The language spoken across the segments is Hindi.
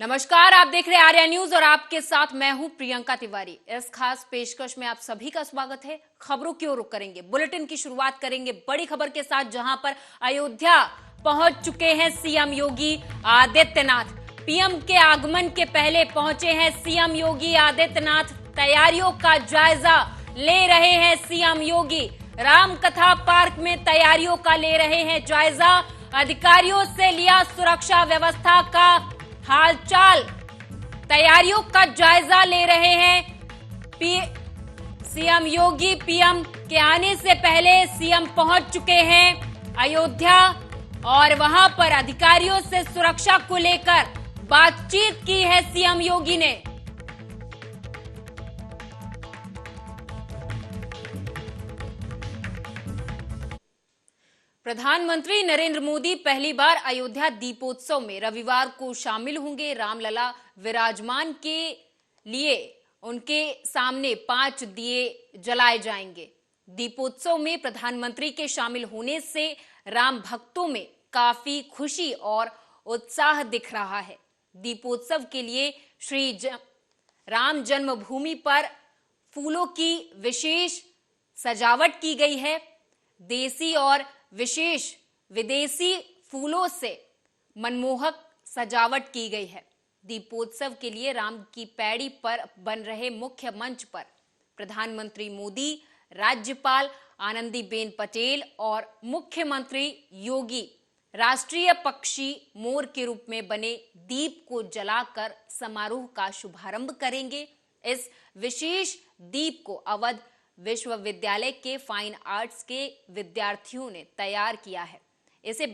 नमस्कार, आप देख रहे हैं आर्या न्यूज और आपके साथ मैं हूं प्रियंका तिवारी। इस खास पेशकश में आप सभी का स्वागत है। खबरों की ओर रुख करेंगे। बुलेटिन की शुरुआत करेंगे बड़ी खबर के साथ, जहां पर अयोध्या पहुंच चुके हैं सीएम योगी आदित्यनाथ। पीएम के आगमन के पहले पहुंचे हैं सीएम योगी आदित्यनाथ। तैयारियों का जायजा ले रहे हैं सीएम योगी। रामकथा पार्क में तैयारियों का ले रहे हैं जायजा। अधिकारियों से लिया सुरक्षा व्यवस्था का हालचाल, तैयारियों का जायजा ले रहे हैं सीएम योगी। पीएम के आने से पहले सीएम पहुंच चुके हैं अयोध्या और वहां पर अधिकारियों से सुरक्षा को लेकर बातचीत की है सीएम योगी ने। प्रधानमंत्री नरेंद्र मोदी पहली बार अयोध्या दीपोत्सव में रविवार को शामिल होंगे। रामलला विराजमान के लिए उनके सामने 5 दिए जलाए जाएंगे। दीपोत्सव में प्रधानमंत्री के शामिल होने से राम भक्तों में काफी खुशी और उत्साह दिख रहा है। दीपोत्सव के लिए श्री राम जन्मभूमि पर फूलों की विशेष सजावट की गई है। देसी और विशेष विदेशी फूलों से मनमोहक सजावट की गई है। दीपोत्सव के लिए राम की पैड़ी पर बन रहे मुख्य मंच पर प्रधानमंत्री मोदी, राज्यपाल आनंदीबेन पटेल और मुख्यमंत्री योगी राष्ट्रीय पक्षी मोर के रूप में बने दीप को जलाकर समारोह का शुभारंभ करेंगे। इस विशेष दीप को अवध विश्वविद्यालय के फाइन आर्ट्स के विद्यार्थियों ने तैयार किया है। इसे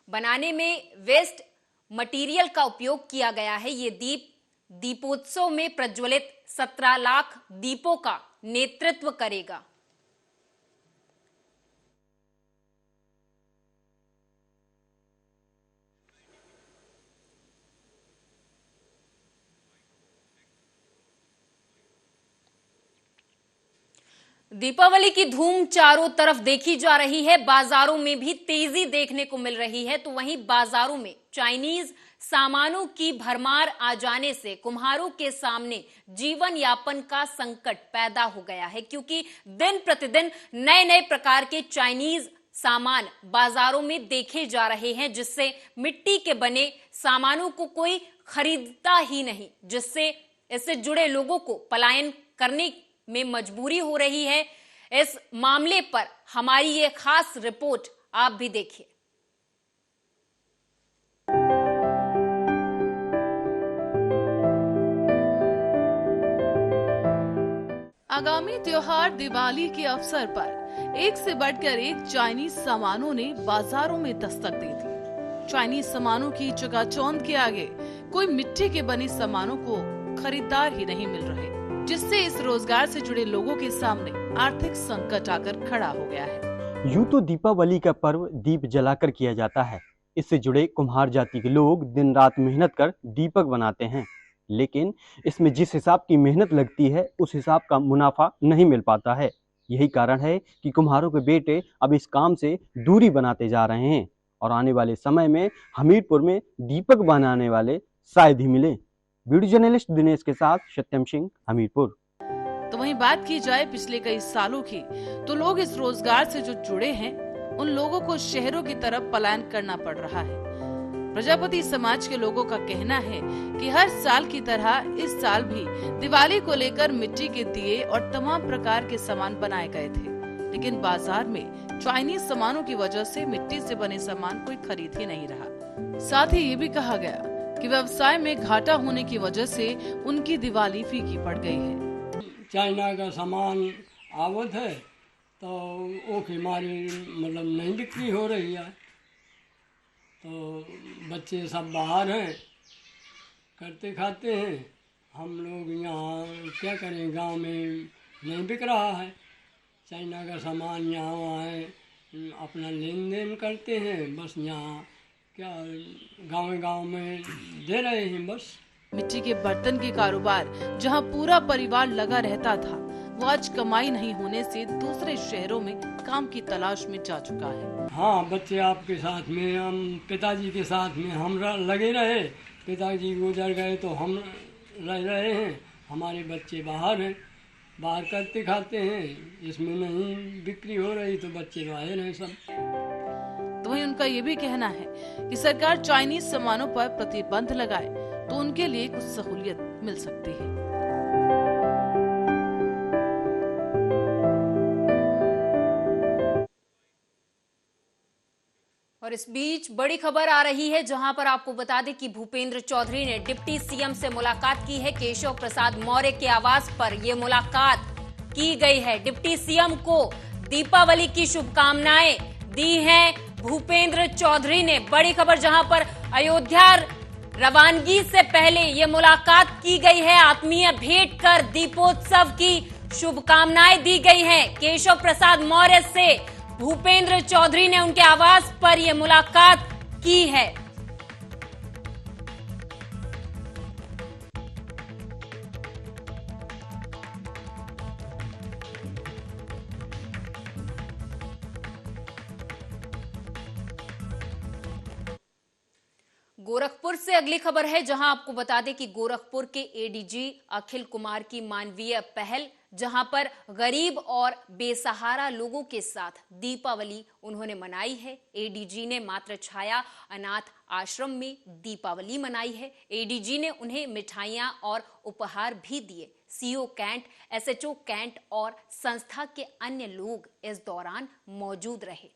बनाने में वेस्ट मटेरियल का उपयोग किया गया है। ये दीप दीपोत्सव में प्रज्वलित 17 लाख दीपों का नेतृत्व करेगा। दीपावली की धूम चारों तरफ देखी जा रही है। बाजारों में भी तेजी देखने को मिल रही है। तो वहीं बाजारों में चाइनीज सामानों की भरमार आ जाने से कुम्हारों के सामने जीवन यापन का संकट पैदा हो गया है, क्योंकि दिन प्रतिदिन नए नए प्रकार के चाइनीज सामान बाजारों में देखे जा रहे हैं, जिससे मिट्टी के बने सामानों को कोई खरीदता ही नहीं, जिससे इससे जुड़े लोगों को पलायन करने में मजबूरी हो रही है। इस मामले पर हमारी ये खास रिपोर्ट आप भी देखिए। आगामी त्योहार दिवाली के अवसर पर एक से बढ़कर एक चाइनीज सामानों ने बाजारों में दस्तक दी थी। चाइनीज सामानों की चकाचौंध के आगे कोई मिट्टी के बने सामानों को खरीदार ही नहीं मिल रहे, जिससे इस रोजगार से जुड़े लोगों के सामने आर्थिक संकट आकर खड़ा हो गया है। यूं तो दीपावली का पर्व दीप जलाकर किया जाता है। इससे जुड़े कुम्हार जाति के लोग दिन रात मेहनत कर दीपक बनाते हैं, लेकिन इसमें जिस हिसाब की मेहनत लगती है उस हिसाब का मुनाफा नहीं मिल पाता है। यही कारण है कि कुम्हारों के बेटे अब इस काम से दूरी बनाते जा रहे हैं और आने वाले समय में हमीरपुर में दीपक बनाने वाले शायद ही मिले। वीडियो जर्नलिस्ट दिनेश के साथ सत्यम सिंह, हमीरपुर। तो वहीं बात की जाए पिछले कई सालों की, तो लोग इस रोजगार से जो जुड़े हैं उन लोगों को शहरों की तरफ पलायन करना पड़ रहा है। प्रजापति समाज के लोगों का कहना है कि हर साल की तरह इस साल भी दिवाली को लेकर मिट्टी के दिए और तमाम प्रकार के सामान बनाए गए थे, लेकिन बाजार में चाइनीज सामानों की वजह से मिट्टी से बने सामान कोई खरीद ही नहीं रहा। साथ ही ये भी कहा गया कि व्यवसाय में घाटा होने की वजह से उनकी दिवाली फीकी पड़ गई है। चाइना का सामान आवत है तो वो हमारी मतलब नहीं बिक्री हो रही है, तो बच्चे सब बाहर हैं, करते खाते हैं। हम लोग यहाँ क्या करें, गांव में नहीं बिक रहा है। चाइना का सामान यहाँ आए अपना लेन देन करते हैं, बस यहाँ क्या गाँव में दे रहे हैं बस। मिट्टी के बर्तन के कारोबार जहां पूरा परिवार लगा रहता था, वो आज कमाई नहीं होने से दूसरे शहरों में काम की तलाश में जा चुका है। हाँ, बच्चे आपके साथ में, हम पिताजी के साथ में हम लगे रहे, पिताजी गुजर गए तो हम रह रहे हैं, हमारे बच्चे बाहर हैं, बाहर करते खाते हैं, इसमें नहीं बिक्री हो रही तो बच्चे बाहर हैं सब। तो वहीं उनका ये भी कहना है कि सरकार चाइनीज सामानों पर प्रतिबंध लगाए तो उनके लिए कुछ सहूलियत मिल सकती है। और इस बीच बड़ी खबर आ रही है, जहां पर आपको बता दें कि भूपेंद्र चौधरी ने डिप्टी सीएम से मुलाकात की है। केशव प्रसाद मौर्य के आवास पर यह मुलाकात की गई है। डिप्टी सीएम को दीपावली की शुभकामनाएं दी हैं भूपेंद्र चौधरी ने। बड़ी खबर, जहां पर अयोध्या रवानगी से पहले यह मुलाकात की गई है। आत्मीय भेंट कर दीपोत्सव की शुभकामनाएं दी गई हैं। केशव प्रसाद मौर्य से भूपेंद्र चौधरी ने उनके आवास पर यह मुलाकात की है। गोरखपुर से अगली खबर है, जहां आपको बता दें कि गोरखपुर के एडीजी अखिल कुमार की मानवीय पहल, जहां पर गरीब और बेसहारा लोगों के साथ दीपावली उन्होंने मनाई है। एडीजी ने मातृ छाया अनाथ आश्रम में दीपावली मनाई है। एडीजी ने उन्हें मिठाइयां और उपहार भी दिए। सीओ कैंट, एसएचओ कैंट और संस्था के अन्य लोग इस दौरान मौजूद रहे।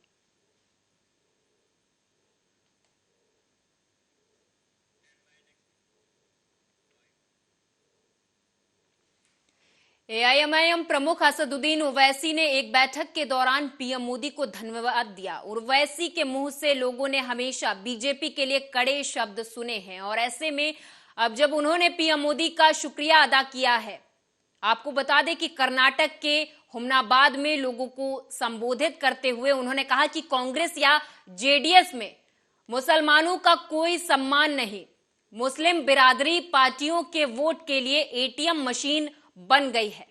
एआईएमआईएम प्रमुख असदुद्दीन ओवैसी ने एक बैठक के दौरान पीएम मोदी को धन्यवाद दिया। ओवैसी के मुंह से लोगों ने हमेशा बीजेपी के लिए कड़े शब्द सुने हैं और ऐसे में अब जब उन्होंने पीएम मोदी का शुक्रिया अदा किया है, आपको बता दें कि कर्नाटक के हुमनाबाद में लोगों को संबोधित करते हुए उन्होंने कहा कि कांग्रेस या जेडीएस में मुसलमानों का कोई सम्मान नहीं। मुस्लिम बिरादरी पार्टियों के वोट के लिए एटीएम मशीन बन गई है।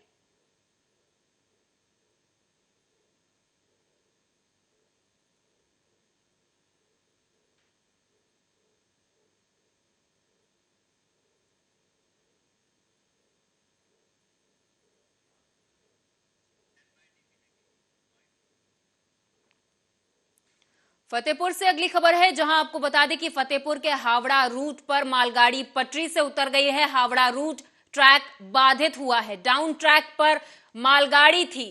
फतेहपुर से अगली खबर है, जहां आपको बता दें कि फतेहपुर के हावड़ा रूट पर मालगाड़ी पटरी से उतर गई है। हावड़ा रूट ट्रैक बाधित हुआ है। डाउन ट्रैक पर मालगाड़ी थी,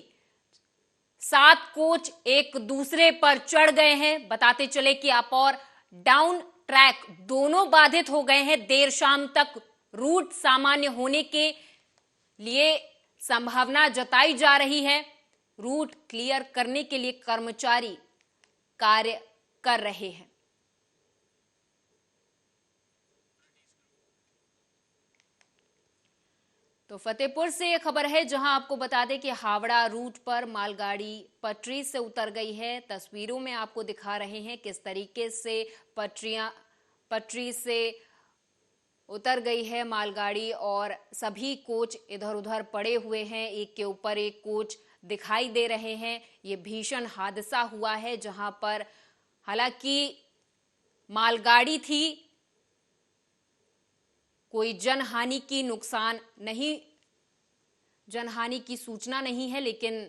7 कोच एक दूसरे पर चढ़ गए हैं। बताते चले कि अप और डाउन ट्रैक दोनों बाधित हो गए हैं। देर शाम तक रूट सामान्य होने के लिए संभावना जताई जा रही है। रूट क्लियर करने के लिए कर्मचारी कार्य कर रहे हैं। तो फतेहपुर से यह खबर है, जहां आपको बता दें कि हावड़ा रूट पर मालगाड़ी पटरी से उतर गई है। तस्वीरों में आपको दिखा रहे हैं किस तरीके से पटरी से उतर गई है मालगाड़ी और सभी कोच इधर उधर पड़े हुए हैं। एक के ऊपर एक कोच दिखाई दे रहे हैं। ये भीषण हादसा हुआ है, जहां पर हालांकि मालगाड़ी थी, कोई जनहानि की नुकसान नहीं, जनहानि की सूचना नहीं है, लेकिन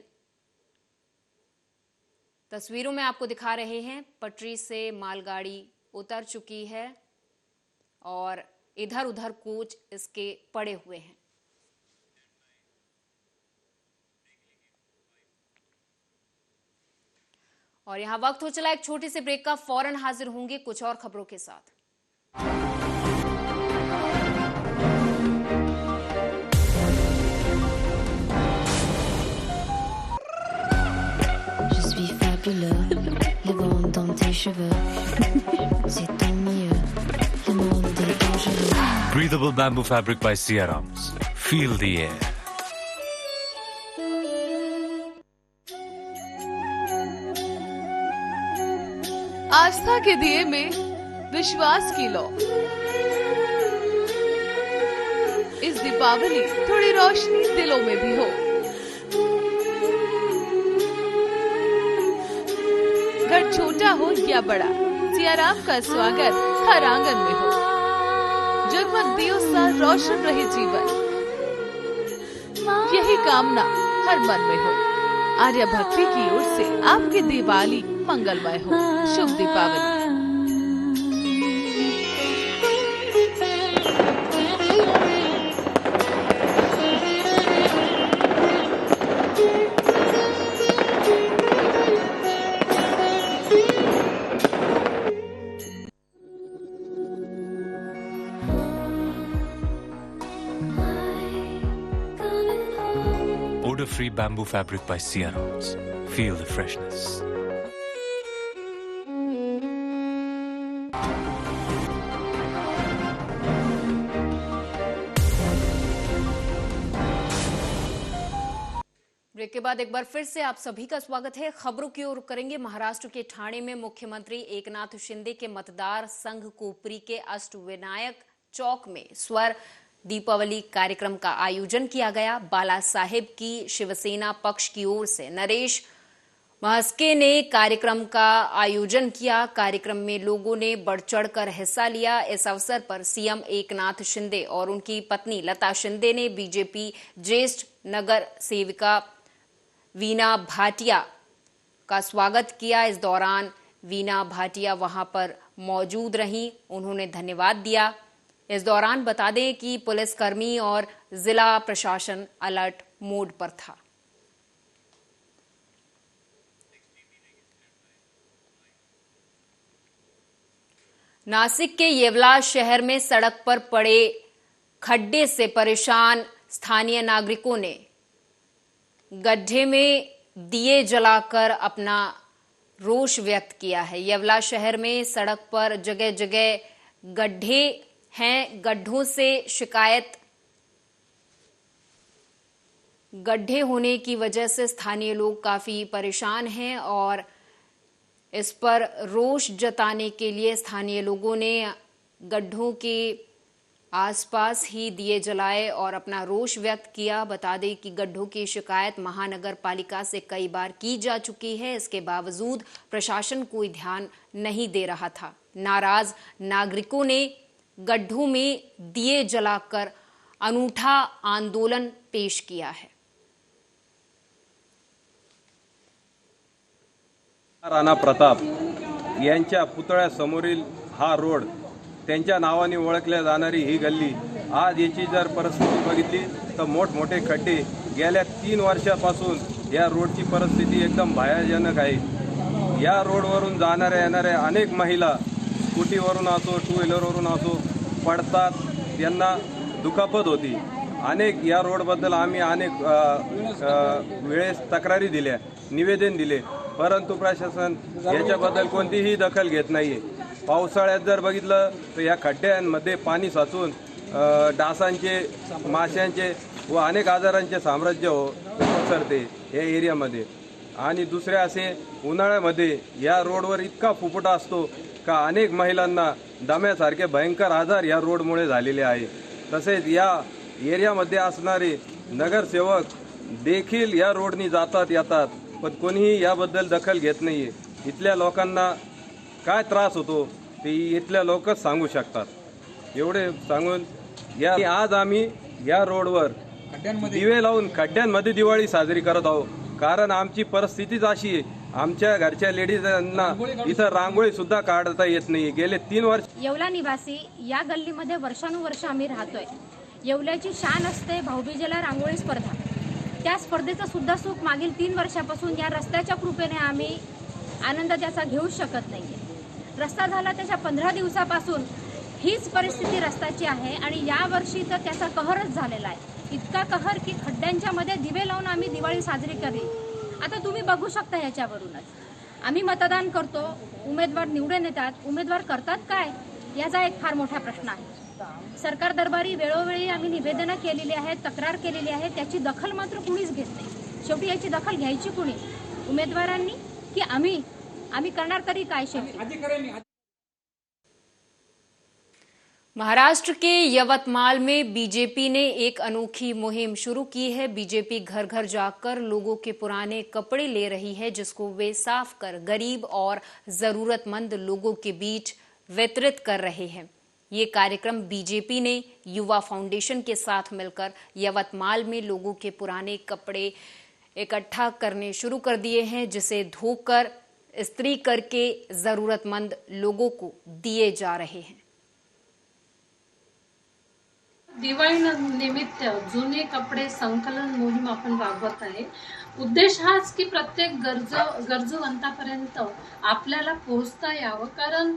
तस्वीरों में आपको दिखा रहे हैं पटरी से मालगाड़ी उतर चुकी है और इधर उधर कोच इसके पड़े हुए हैं। और यहां वक्त हो चला एक छोटे से ब्रेक का। फौरन हाजिर होंगे कुछ और खबरों के साथ। Les bandes dans tes cheveux, c'est tant mieux. Le monde est dangereux. Breathable bamboo fabric by Siarams. Feel the air. आस्था के दिए में विश्वास की लो। इस दीपावली थोड़ी रोशनी दिलों में भी हो। घर छोटा हो या बड़ा, सियाराम का स्वागत हर आंगन में हो। जगमग दियों सा रोशन रहे जीवन, यही कामना हर मन में हो। आर्या भक्ति की ओर से आपकी दिवाली मंगलमय हो। शुभ Deepavali. Odor-free bamboo fabric by Sia Rounds. Feel the freshness. Break के बाद एक बार फिर से आप सभी का स्वागत है। खबरों की ओर करेंगे। महाराष्ट्र के ठाणे में मुख्यमंत्री एकनाथ शिंदे के मतदार संघ कोपरी के अष्टविनायक चौक में स्वर दीपावली कार्यक्रम का आयोजन किया गया। बाला साहेब की शिवसेना पक्ष की ओर से नरेश महस्के ने कार्यक्रम का आयोजन किया। कार्यक्रम में लोगों ने बढ़ चढ़कर हिस्सा लिया। इस अवसर पर सीएम एकनाथ शिंदे और उनकी पत्नी लता शिंदे ने बीजेपी ज्येष्ठ नगर सेविका वीना भाटिया का स्वागत किया। इस दौरान वीना भाटिया वहां पर मौजूद रहीं। उन्होंने धन्यवाद दिया। इस दौरान बता दें कि पुलिसकर्मी और जिला प्रशासन अलर्ट मोड पर था। नासिक के येवला शहर में सड़क पर पड़े खड्डे से परेशान स्थानीय नागरिकों ने गड्ढे में दिए जलाकर अपना रोष व्यक्त किया है। येवला शहर में सड़क पर जगह जगह गड्ढे हैं। गड्ढों से शिकायत गड्ढे होने की वजह से स्थानीय लोग काफी परेशान हैं और इस पर रोष जताने के लिए स्थानीय लोगों ने गड्ढों के आसपास ही दिए जलाए और अपना रोष व्यक्त किया। बता दें कि गड्ढों की शिकायत महानगर पालिका से कई बार की जा चुकी है। इसके बावजूद प्रशासन कोई ध्यान नहीं दे रहा था। नाराज नागरिकों ने गड्ढों में दिए जलाकर अनूठा आंदोलन पेश किया है। राणा प्रताप यांच्या पुतळ्यासमोरील हा रोड, त्यांच्या नावाने ओळखल्या जाणारी ही गल्ली, आज याची जर परिस्थिती बघितली तर मोठमोठे खड्डे। गेल्या 3 वर्षापासून या रोडची परिस्थिती एकदम भयानक आहे। या रोडवरून जाणाऱ्या येणाऱ्या अनेक महिला स्कूटीवरून असो, टू व्हीलरवरून असो पडतात, त्यांना दुखापत होती। अनेक या रोडबद्दल आम्ही अनेक वेळेस तक्रारी दिल्या, निवेदन दिले, परंतु प्रशासन याच्याबद्दल कोणतीही दखल घेत नाहीये। पावसाळ्यात जर बघितलं तर या खड्ड्यांमध्ये पाणी साचून डासांचे, माशांचे व अनेक आजारांचे साम्राज्य पसरते या एरियामध्ये। आणि दुसरे असे उन्हाळ्यामध्ये या रोडवर इतका फुफुटा असतो का अनेक महिलांना दम्यासारखे भयंकर आजार या रोडमुळे झालेले आहे। तसेच या एरियामध्ये असणारे नगरसेवक देखील या रोडनी जातात येतात, पण कोणीही याबद्दल दखल घेत नाहीये। इथल्या लोकांना काय त्रास होतो ते इथल्या लोकच सांगू शकतात। एवढे सांगून या आज आम्ही या रोडवर दिवे लावून खड्ड्यांमध्ये दिवाळी साजरी करत आहोत। कारण आमची परिस्थितीच अशी आहे, आमच्या घरच्या लेडीजांना इथं रांगोळी सुद्धा काढता येत नाही। गेले 3 वर्ष येवला निवासी या गल्लीमध्ये वर्षानुवर्ष आम्ही राहतोय। येवल्याची शान असते भाऊबीजेला रांगोळी स्पर्धा। त्या स्पर्धेचं सुद्धा सुख मागील 3 वर्षापासून या रस्त्याच्या कृपेने आम्ही आनंद त्याचा घेऊ शकत नाहीये। रस्ता झाला त्याच्या 15 दिवसापासून हीच परिस्थिती रस्त्याची आहे आणि या वर्षी तर त्याचा कहरच झालेला आहे। इतका कहर की खड्ड्यांच्या मध्ये दिवे लावून आम्ही दिवाळी साजरी करली। आता तुम्ही बघू शकता याच्यावरूनच आम्ही मतदान करतो, उमेदवार निवडून येतात, उमेदवार करतात काय याचा एक फार मोठा प्रश्न आहे। सरकार दरबारी वेळोवेळी आम्ही निवेदनं केलेली आहेत, तक्रार केलेली आहे, त्याची दखल मात्र कुणीच घेत नाही। शेवटी याची दखल घ्यायची कुणी, उमेदवारांनी की आम्ही करणार तरी काय शेवटी। महाराष्ट्र के यवतमाल में बीजेपी ने एक अनोखी मुहिम शुरू की है। बीजेपी घर घर जाकर लोगों के पुराने कपड़े ले रही है, जिसको वे साफ कर गरीब और जरूरतमंद लोगों के बीच वितरित कर रहे हैं। ये कार्यक्रम बीजेपी ने युवा फाउंडेशन के साथ मिलकर यवतमाल में लोगों के पुराने कपड़े इकट्ठा करने शुरू कर दिए हैं, जिसे धोकर इस्त्री करके जरूरतमंद लोगों को दिए जा रहे हैं। दिवाळी निमित्त जुने कपडे संकलन मोहीम आपण राबवत आहे। उद्देश हाच की प्रत्येक गरजूवंतापर्यंत आपल्याला पोहोचता यावं, कारण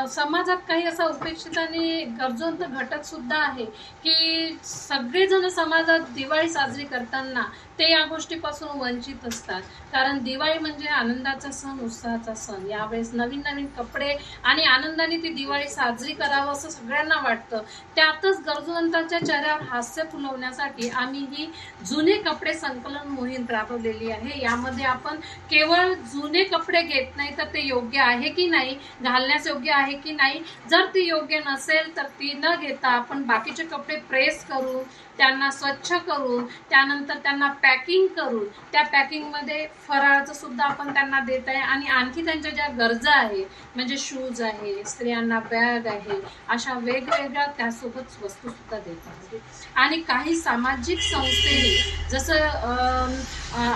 समाजात काही असा उपेक्षित आणि गरजूवंत घटक सुद्धा आहे की सगळेजण समाजात दिवाळी साजरी करताना ते या गोष्टीपासून वंचित असतात। कारण दिवाळी म्हणजे आनंदाचा सण, उत्साहाचा सण। यावेळेस नवीन नवीन कपडे आणि आनंदाने ती दिवाळी साजरी करावं असं सगळ्यांना वाटतं। त्यातच गरजूवंतांच्या चेहऱ्यावर हास्य फुलवण्यासाठी आम्ही ही जुने कपडे संकलन मोहीम राबवलेली आहे। यामध्ये आपण केवळ जुने कपडे घेत नाही तर ते योग्य आहे की नाही, घालण्यास योग्य आहे की नाही, जर ती योग्य नसेल तर ती न घेता आपण बाकीचे कपडे प्रेस करून त्यांना स्वच्छ करून त्यानंतर त्यांना पॅकिंग करून त्या पॅकिंगमध्ये फराळाचं सुद्धा आपण त्यांना देत आहे आणि आणखी त्यांच्या ज्या गरजा आहे म्हणजे शूज आहे, स्त्रियांना बॅग आहे, अशा वेगवेगळ्या त्यासोबत वस्तू सुद्धा देत आहे। आणि काही सामाजिक संस्थेने जसं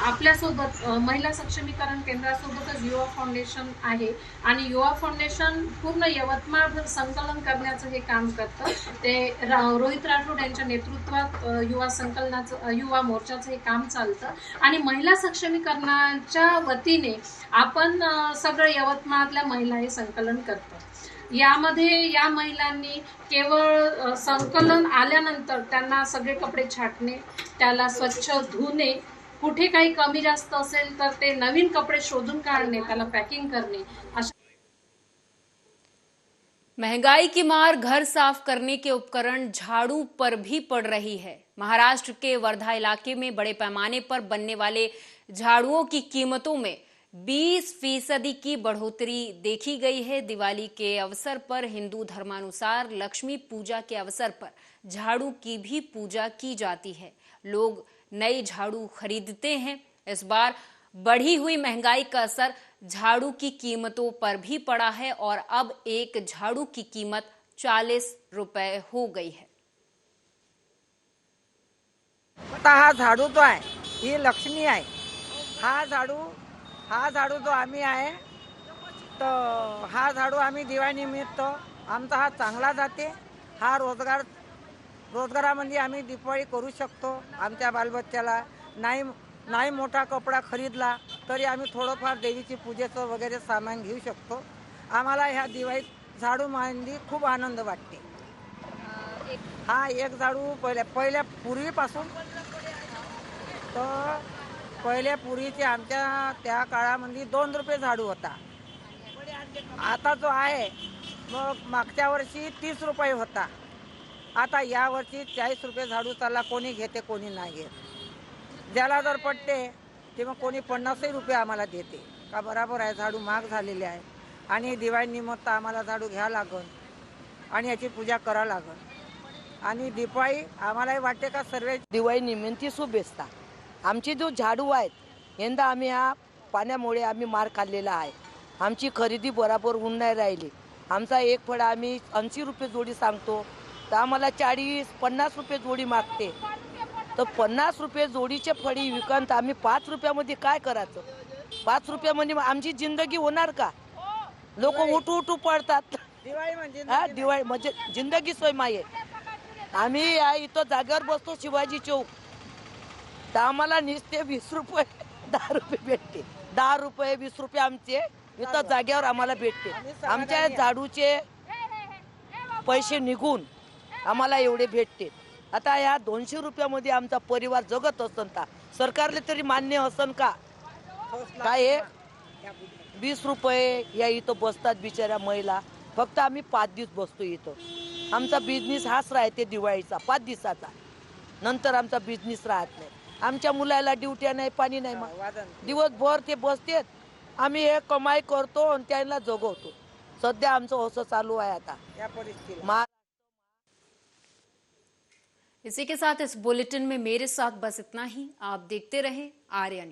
आपल्यासोबत महिला सक्षमीकरण केंद्रासोबतच युवा फाउंडेशन आहे आणि युवा फाउंडेशन पूर्ण यवतमाळभर संकलन करण्याचं हे काम करतं। ते रोहित राठोड यांच्या नेतृत्वात युवा संकलनाचं युवा मोर्चाचं हे काम चालतं आणि महिला सक्षमीकरणाच्या वतीने आपण सगळं यवतमाळातल्या महिला हे संकलन करतो। यामध्ये या महिलांनी केवळ संकलन आल्यानंतर त्यांना सगळे कपडे छाटणे, त्याला स्वच्छ धुणे, कुठे काही कमी जास्त असेल तर ते नवीन कपडे शोधून काढणे, त्याला पॅकिंग करणे। महंगाई की मार घर साफ करने के उपकरण झाड़ू पर भी पड़ रही है। महाराष्ट्र के वर्धा इलाके में बड़े पैमाने पर बनने वाले झाड़ुओं की कीमतों में 20% की बढ़ोतरी देखी गई है। दिवाली के अवसर पर हिंदू धर्मानुसार लक्ष्मी पूजा के अवसर पर झाड़ू की भी पूजा की जाती है। लोग नए झाड़ू खरीदते हैं। इस बार बढ़ी हुई महंगाई का असर झाड़ू की कीमतों पर भी पड़ा है और अब एक झाड़ू की कीमत 40 रुपए हो गई है। हा झाड़ू तो आहे, ही लक्ष्मी आहे। हा झाड़ू जो आम्ही आहे तो हा झाड़ू आम्ही दिवाळीनिमित्त आमचा हा चांगला जाते। हा रोजगारामध्ये आम्ही दिवाळी करू शकतो। आमच्या बालबच्च्याला नाही मोठा कपडा खरीदला तरी आम्ही थोडंफार देवीची पूजेचं वगैरे सामान घेऊ शकतो। आम्हाला ह्या दिवाळीत झाडू मांडी खूप आनंद वाटते। हा एक झाडू पहिल्या पूर्वीपासून तर पहिल्या पूर्वीचे आमच्या त्या काळामध्ये 2 रुपये झाडू होता। आता जो आहे मग मागच्या वर्षी 30 रुपये होता। आता या वर्षी 40 रुपये झाडू चालला। कोणी घेते कोणी नाही घेत। ज्याला जर पडते ते मग कोणी 50 रुपये आम्हाला देते का बरोबर आहे। झाडू महाग झालेले आहे आणि दिवाळीनिमित्त आम्हाला झाडू घ्या लागल आणि याची पूजा करा लागल आणि दिवाळी आम्हालाही वाटते का सर्व दिवाळी निमित्त शुभेच्छा। आमची जो झाडू आहेत यंदा आम्ही ह्या पाण्यामुळे आम्ही मार खाल्लेला आहे। आमची खरेदी बरोबर होऊन नाही राहिली। आमचा एक फळ आम्ही 80 रुपये जोडी सांगतो तर आम्हाला 40-50 रुपये जोडी मागते। तर 50 रुपये जोडीचे फळी विकत आम्ही 5 रुपयामध्ये काय करायचं? 5 रुपयामध्ये आमची जिंदगी होणार का? लोक उठू पडतात। दिवाळी म्हणजे जिंदगी सोय माये। आम्ही इथं जागेवर बसतो शिवाजी चौक तर आम्हाला नुसते 20 रुपये 10 रुपये भेटते। 10 रुपये 20 रुपये आमचे इथं जागेवर आम्हाला भेटते। आमच्या झाडूचे पैसे निघून आम्हाला एवढे भेटते। आता या 200 रुपयामध्ये आमचा परिवार जगत असन का? सरकारले तरी मान्य असन का? काय 20 रुपये या इथं बसतात बिचाऱ्या महिला। फक्त आम्ही 5 दिवस बसतो इथं। आमचा बिझनेस हाच राहते दिवाळीचा 5 दिवसाचा। नंतर आमचा बिझनेस राहत नाही। आमच्या मुलाला ड्युट्या नाही, पाणी नाही, दिवसभर ते बसतेत। आम्ही हे कमाई करतो आणि त्यांना जगवतो। सध्या आमचं असं चालू आहे आता या परिस्थितीत। इसी के साथ इस बुलेटिन में मेरे साथ बस इतना ही। आप देखते रहे आर्या न्यूज।